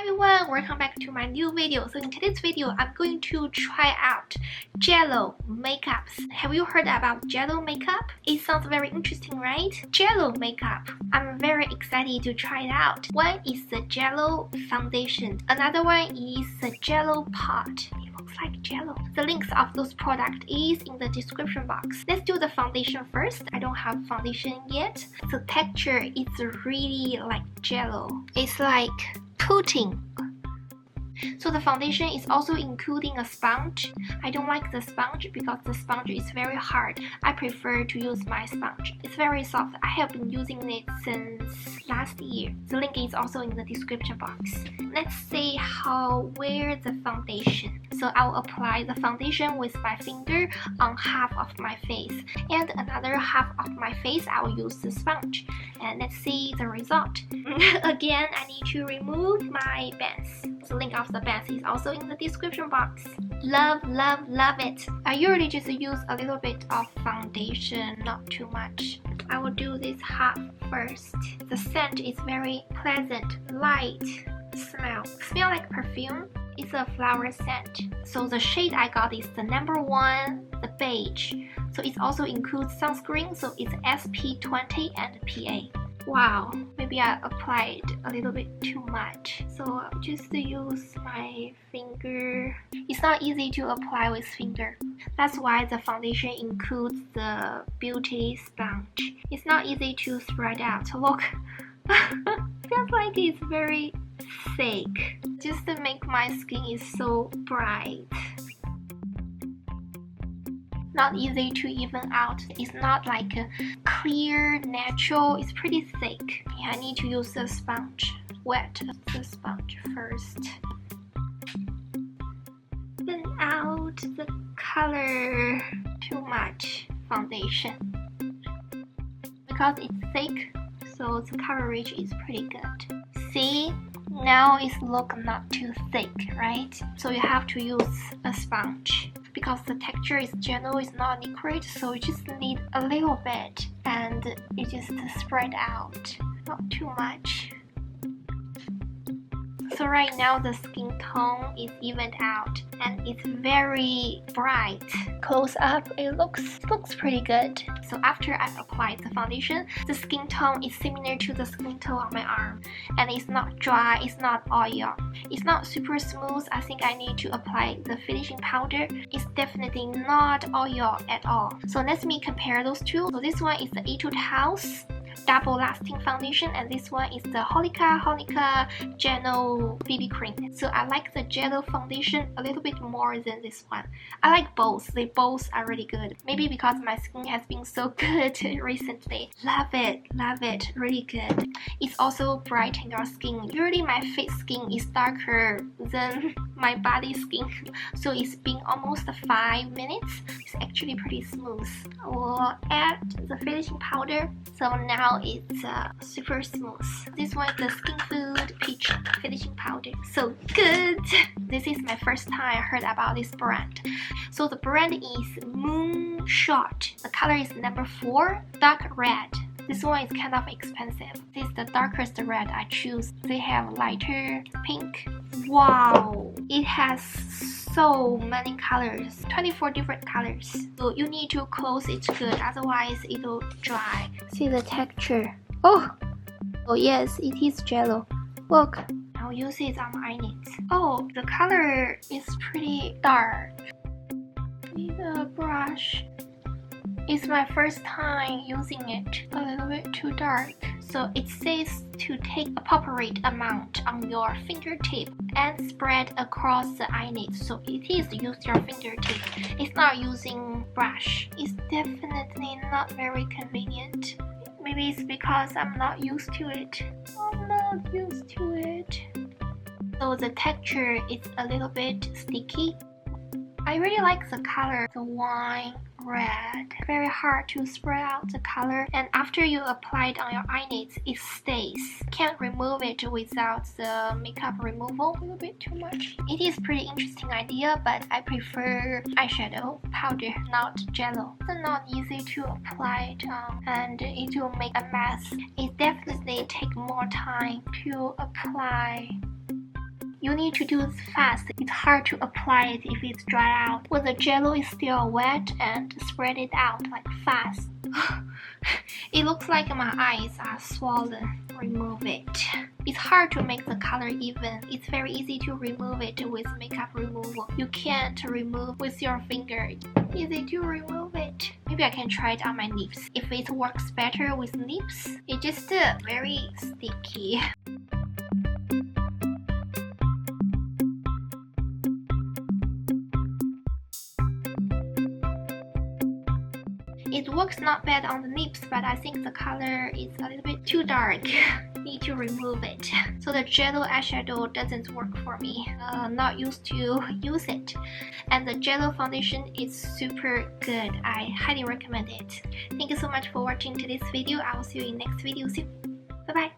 everyone, welcome back to my new video. So in today's video, I'm going to try out Jello makeups. Have you heard about Jello makeup? It sounds very interesting, right? Jello makeup. I'm very excited to try it out. One is the Jello foundation. Another one is the Jello pot. It looks like Jello. The links of those products is in the description box. Let's do the foundation first. I don't have foundation yet. The texture is really like Jello. It's like pudding. So the foundation is also including a sponge. I don't like the sponge because the sponge is very hard. I prefer to use my sponge. It's very soft. I have been using it since last year. The link is also in the description box. Let's see how wear the foundation. So I'll apply the foundation with my finger on half of my face, and another half of my face I'll use the sponge. And let's see the result. Again, I need to remove my bands. The link of the bands is also in the description box. Love it. I usually just use a little bit of foundation, not too much. I will do this half first. The scent is very pleasant, light smell. Smell like perfume. It's a flower scent. So the shade I got is the number 1, the beige. So it also includes sunscreen, so it's SP20 and PA. Wow, maybe I applied a little bit too much. So I'll just use my finger. It's not easy to apply with finger. That's why the foundation includes the beauty sponge. It's not easy to spread out. Look, feels like it's very thick. Just to make my skin is so bright. Not easy to even out. It's not like a clear, natural. It's pretty thick. I need to use the sponge. Wet the sponge first. Then out the color. Too much foundation. Because it's thick, so the coverage is pretty good. See? Now it looks not too thick, right? So you have to use a sponge. Because the texture is general, it's not liquid, so you just need a little bit and you just spread out, not too much. So right now the skin tone is evened out and it's very bright. Close up, it looks pretty good. So after I applied the foundation, the skin tone is similar to the skin tone on my arm, and it's not dry, it's not oil, it's not super smooth. I think I need to apply the finishing powder. It's definitely not oil at all. So let me compare those two. So this one is the Etude House Double Lasting Foundation, and this one is the Holika Holika Jello BB Cream. So I like the Jello foundation a little bit more than this one. I like both. They both are really good. Maybe because my skin has been so good recently. Love it, really good. It's also brighten your skin. Usually my face skin is darker than my body skin, so it's been almost 5 minutes. It's actually pretty smooth. We'll add the finishing powder. So now it's super smooth. This one is the Skin Food Peach Finishing Powder. So good! This is my first time I heard about this brand. So the brand is Moonshot. The color is number 4, dark red. This one is kind of expensive. This is the darkest red I choose. They have lighter pink. Wow! It has so many colors, 24 different colors. So you need to close it good, otherwise it'll dry. See the texture. Oh yes, it is Jello. Look, I'll use it on my eyelids. Oh, the color is pretty dark. Need a brush. It's my first time using it. A little bit too dark. So it says to take appropriate amount on your fingertip and spread across the eyelid. So it is use your fingertip. It's not using brush. It's definitely not very convenient. Maybe it's because I'm not used to it. So the texture is a little bit sticky. I really like the color, the wine red. Very hard to spread out the color, and after you apply it on your eyelids, it stays. Can't remove it without the makeup removal. A little bit too much. It is pretty interesting idea, but I prefer eyeshadow powder, not Jello. It's not easy to apply it on, and it will make a mess. It definitely take more time to apply. You need to do this fast. It's hard to apply it if it's dry out. When the jello is still wet, and spread it out like fast. It looks like my eyes are swollen. Remove it. It's hard to make the color even. It's very easy to remove it with makeup removal. You can't remove with your finger. Easy to remove it. Maybe I can try it on my lips. If it works better with lips, it's just very sticky. It works not bad on the lips, but I think the color is a little bit too dark. Need to remove it. So the Jello eyeshadow doesn't work for me. Not used to use it. And the Jello foundation is super good. I highly recommend it. Thank you so much for watching today's video. I will see you in next video soon. Bye bye.